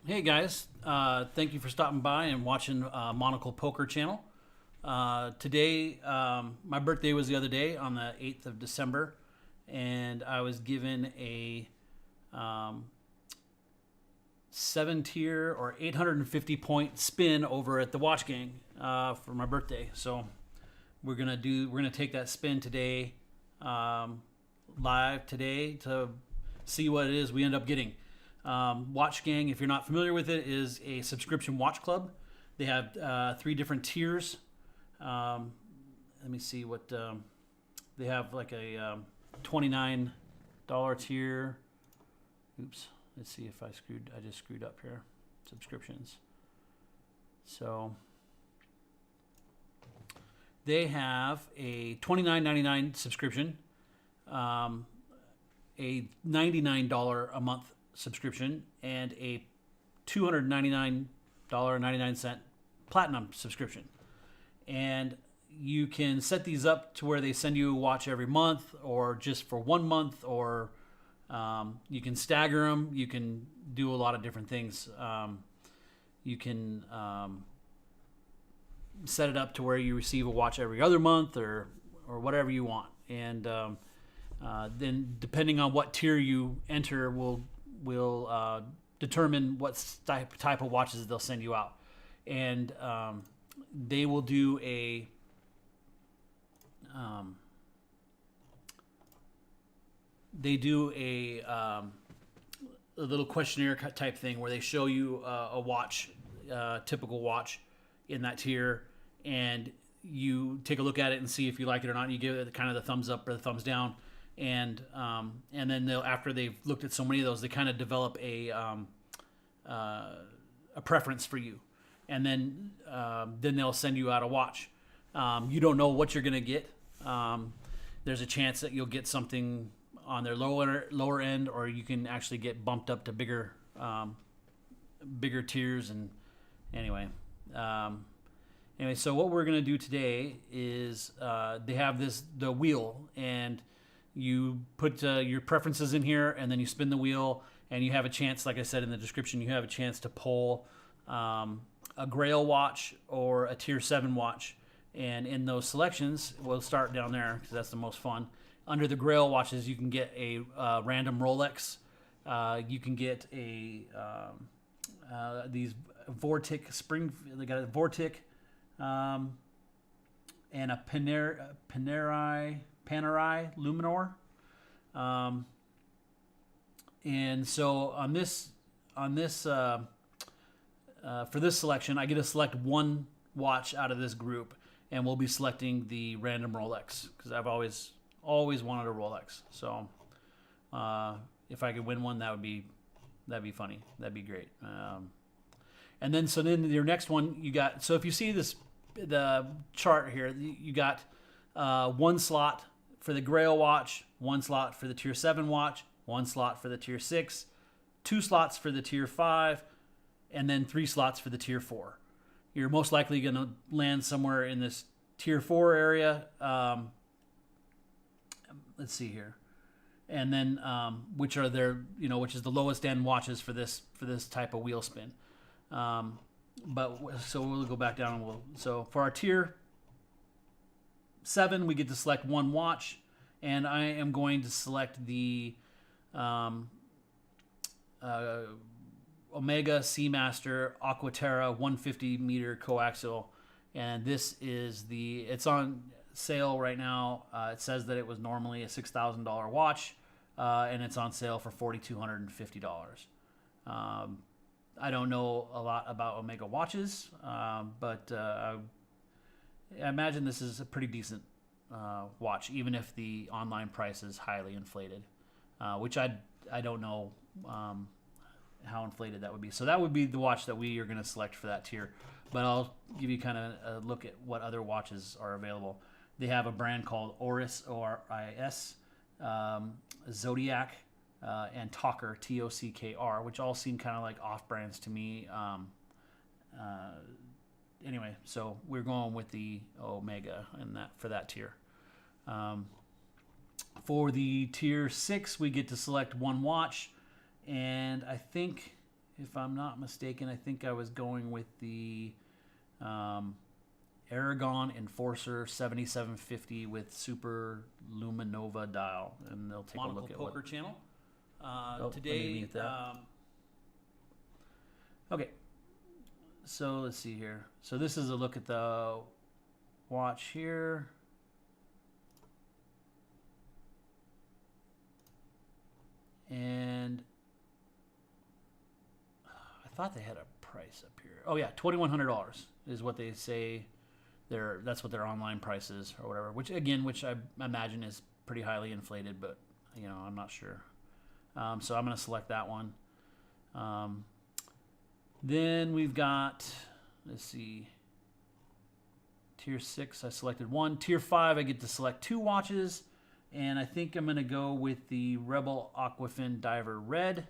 Hey guys, thank you for stopping by and watching Monacle Poker Channel. Today, my birthday was the other day on the 8th of December, and I was given a 7 tier or 850 point spin over at the Watch Gang for my birthday. So we're gonna take that spin today, live today, to see what it is we end up getting. Watch Gang, if you're not familiar with it, is a subscription watch club. They have 3 different tiers. Let me see what they have, like a $29 tier. Oops. Let's see if I just screwed up here. Subscriptions. So they have a $29.99 subscription, a $99 a month subscription, and a $299.99 platinum subscription. And you can set these up to where they send you a watch every month, or just for 1 month, or you can stagger them. You can do a lot of different things. You can set it up to where you receive a watch every other month, or whatever you want. And then, depending on what tier you enter, will determine what type of watches they'll send you out. And they will do a little questionnaire type thing where they show you a watch, typical watch in that tier, and you take a look at it and see if you like it or not. And you give it kind of the thumbs up or the thumbs down, and then after they've looked at so many of those, they kind of develop a preference for you, and then they'll send you out a watch. You don't know what you're gonna get. There's a chance that you'll get something on their lower end, or you can actually get bumped up to bigger tiers. And anyway, so what we're gonna do today is they have the wheel, and you put your preferences in here, and then you spin the wheel, and you have a chance, like I said in the description, you have a chance to pull a Grail watch or a Tier 7 watch. And in those selections, we'll start down there because that's the most fun. Under the Grail watches, you can get a random Rolex. You can get these Vortic spring. They got a Vortic and a Panerai Luminor. And so on this for this selection, I get to select one watch out of this group, and we'll be selecting the random Rolex because I've always wanted a Rolex. So if I could win one, that'd be funny. That'd be great. And then your next one, you got. So if you see the chart here, you got one slot for the Grail watch, one slot for the Tier 7 watch, one slot for the Tier 6, 2 slots for the Tier 5, and then 3 slots for the Tier 4. You're most likely going to land somewhere in this Tier 4 area. Let's see here. And then which is the lowest end watches for this type of wheel spin. So we'll go back down, and so for our Tier 7, we get to select one watch, and I am going to select the Omega Seamaster Aquaterra 150 meter coaxial, and this is it's on sale right now. It says that it was normally a $6,000 watch, and it's on sale for $4,250. I don't know a lot about Omega watches, but I imagine this is a pretty decent watch, even if the online price is highly inflated, which I don't know how inflated that would be. So that would be the watch that we are going to select for that tier. But I'll give you kind of a look at what other watches are available. They have a brand called Oris, O-R-I-S, Zodiac, and Talker, T-O-C-K-R, which all seem kind of like off-brands to me. Anyway, so we're going with the Omega for that tier. For the Tier 6, we get to select one watch, and I think if I'm not mistaken. I think I was going with the Aragon Enforcer 7750 with Super Luminova dial, and they'll take Monacle a look at Poker what channel. today. Okay, so let's see here. So this is a look at the watch here. And I thought they had a price up here. Oh yeah, $2,100 is what they say. That's what their online price is or whatever. Which I imagine is pretty highly inflated, but you know, I'm not sure. So I'm going to select that one. Then we've got, let's see, Tier 6, I selected one. Tier 5, I get to select 2 watches. And I think I'm going to go with the Rebel Aquafin Diver Red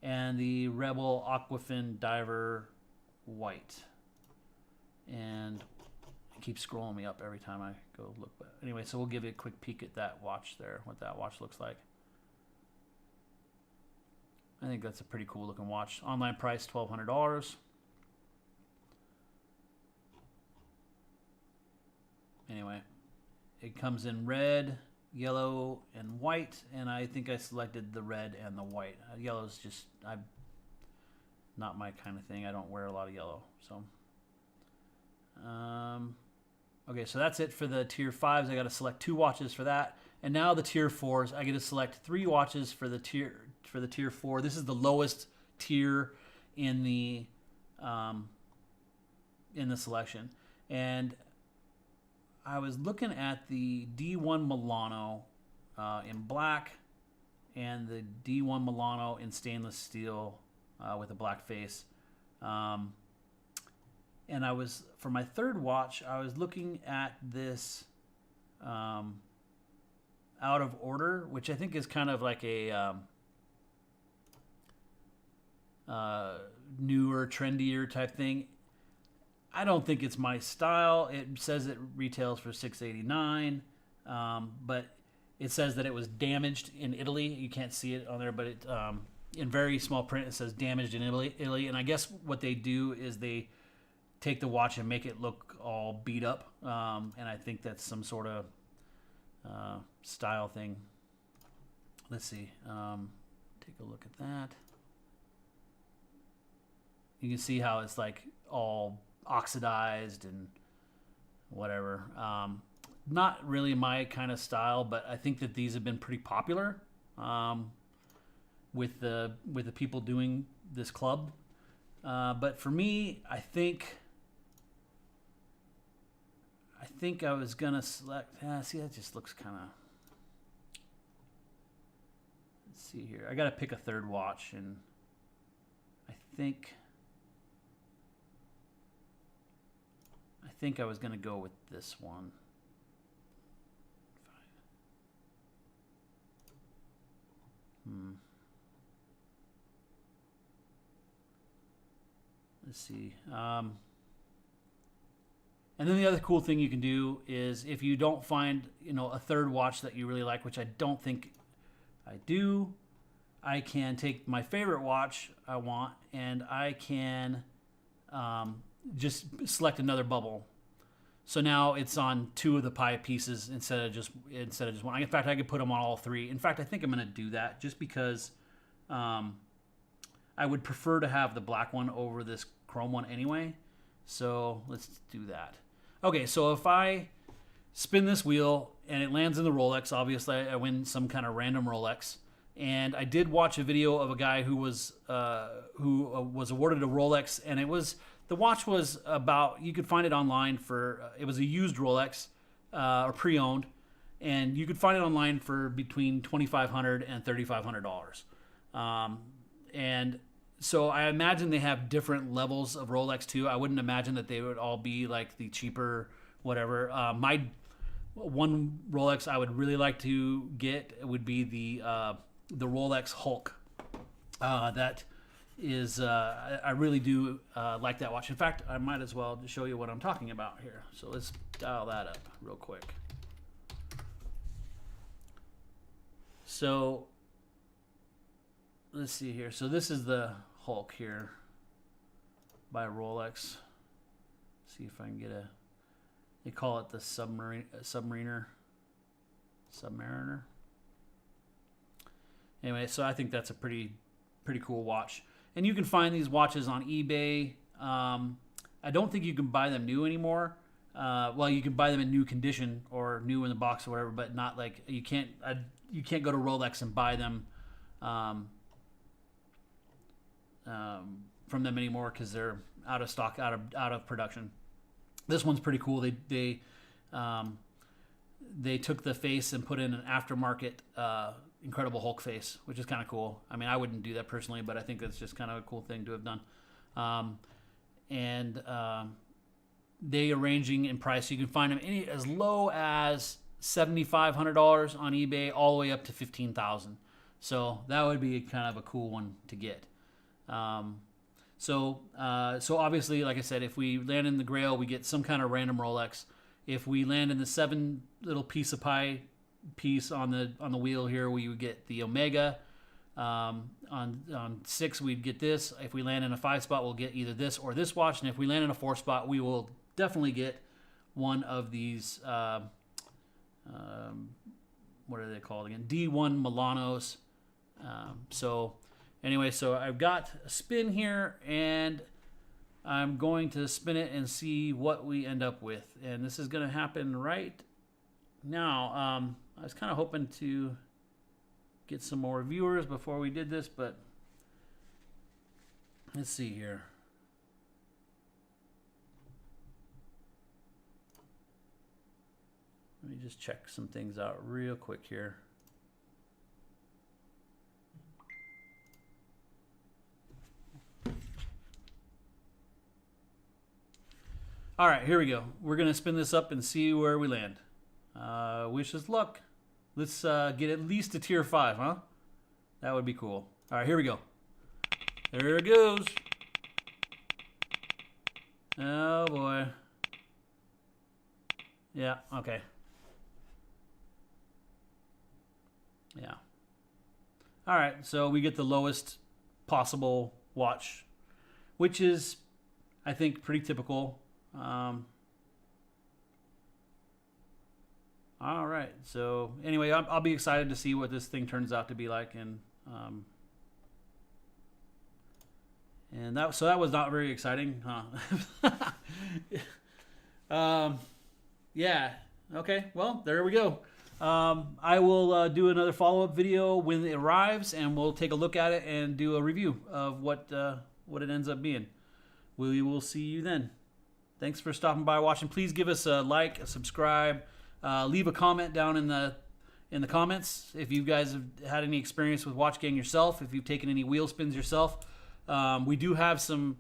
and the Rebel Aquafin Diver White. And it keeps scrolling me up every time I go look. But anyway, so we'll give you a quick peek at that watch there, what that watch looks like. I think that's a pretty cool looking watch. Online price, $1,200. Anyway, it comes in red, yellow, and white, and I think I selected the red and the white. Yellow's just not my kind of thing. I don't wear a lot of yellow. So okay, so that's it for the Tier 5s. I got to select 2 watches for that. And now the Tier 4s, I get to select 3 watches for the Tier 4. This is the lowest tier in the selection. And I was looking at the D1 Milano in black and the D1 Milano in stainless steel with a black face. And I was, for my third watch, I was looking at this out of order, which I think is kind of like a newer, trendier type thing. I don't think it's my style. It says it retails for $689, but it says that it was damaged in Italy. You can't see it on there, but it in very small print it says damaged in Italy. And I guess what they do is they take the watch and make it look all beat up, and I think that's some sort of style thing. Let's see. Take a look at that. You can see how it's like all oxidized and whatever. Not really my kind of style, but I think that these have been pretty popular with the people doing this club. But for me, I think I was gonna select. See, that just looks kind of. Let's see here. I got to pick a third watch, and I think I was gonna go with this one. Let's see. And then the other cool thing you can do is if you don't find, a third watch that you really like, which I don't think I do, I can take my favorite watch I want and I can just select another bubble. So now it's on 2 of the pie pieces instead of just one. In fact, I could put them on all 3. In fact, I think I'm going to do that just because I would prefer to have the black one over this chrome one anyway. So let's do that. Okay, so if I spin this wheel and it lands in the Rolex, obviously I win some kind of random Rolex. And I did watch a video of a guy who was awarded a Rolex, and the watch was about, you could find it online for, it was a used Rolex or pre-owned, and you could find it online for between $2,500 and $3,500. And so I imagine they have different levels of Rolex too. I wouldn't imagine that they would all be like the cheaper whatever. My one Rolex I would really like to get would be the Rolex Hulk. That is, I really do like that watch. In fact, I might as well show you what I'm talking about here. So let's dial that up real quick. So let's see here. So this is the Hulk here by Rolex. See if I can get a. They call it the Submariner. Anyway, so I think that's a pretty cool watch. And you can find these watches on eBay. I don't think you can buy them new anymore. Well, you can buy them in new condition or new in the box or whatever, but not like you can't go to Rolex and buy them from them anymore because they're out of stock, out of production. This one's pretty cool. They took the face and put in an aftermarket Incredible Hulk face, which is kind of cool. I mean, I wouldn't do that personally, but I think that's just kind of a cool thing to have done. They are ranging in price. You can find them as low as $7,500 on eBay, all the way up to $15,000. So that would be kind of a cool one to get. So obviously, like I said, if we land in the Grail, we get some kind of random Rolex. If we land in the 7 little piece of pie piece on the wheel here, we would get the Omega. On 6, we'd get this. If we land in a 5 spot, we'll get either this or this watch. And if we land in a 4 spot, we will definitely get one of these. What are they called again? D1 Milanos. So anyway, so I've got a spin here, and I'm going to spin it and see what we end up with. And this is going to happen right now. I was kind of hoping to get some more viewers before we did this, but let's see here. Let me just check some things out real quick here. All right, here we go. We're going to spin this up and see where we land. Wish us luck. Let's get at least a tier 5, huh? That would be cool. All right, here we go. There it goes. Oh, boy. Yeah, okay. Yeah. All right, so we get the lowest possible watch, which is, I think, pretty typical. All right, so anyway, I'll be excited to see what this thing turns out to be like, and that was not very exciting, huh? Yeah. Okay. Well, there we go. I will do another follow-up video when it arrives, and we'll take a look at it and do a review of what it ends up being. We will see you then. Thanks for stopping by, watching. Please give us a like, a subscribe, leave a comment down in the comments if you guys have had any experience with Watch Gang yourself, if you've taken any wheel spins yourself. We do have some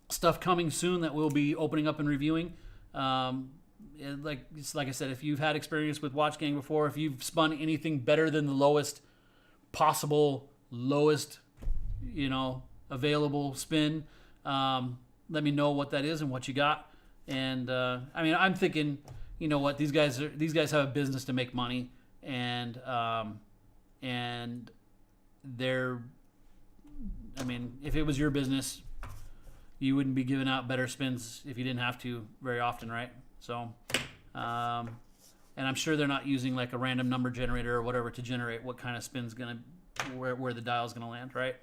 stuff coming soon that we'll be opening up and reviewing. Like I said, if you've had experience with Watch Gang before, if you've spun anything better than the lowest available spin, let me know what that is and what you got. And I mean, I'm thinking, you know what, these guys have a business to make money, and they're, I mean, if it was your business, you wouldn't be giving out better spins if you didn't have to very often, right? So, and I'm sure they're not using like a random number generator or whatever to generate what kind of spin's where the dial's gonna land, right?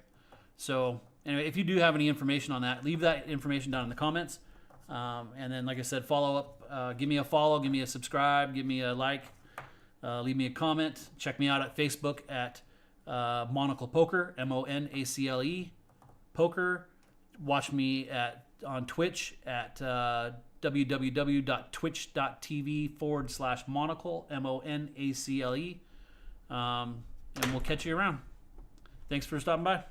So anyway, if you do have any information on that, leave that information down in the comments. And then, like I said, follow up. Give me a follow, give me a subscribe, give me a like, leave me a comment. Check me out at Facebook at Monacle Poker, Monacle Poker. Watch me on Twitch at www.twitch.tv/Monacle, Monacle. And we'll catch you around. Thanks for stopping by.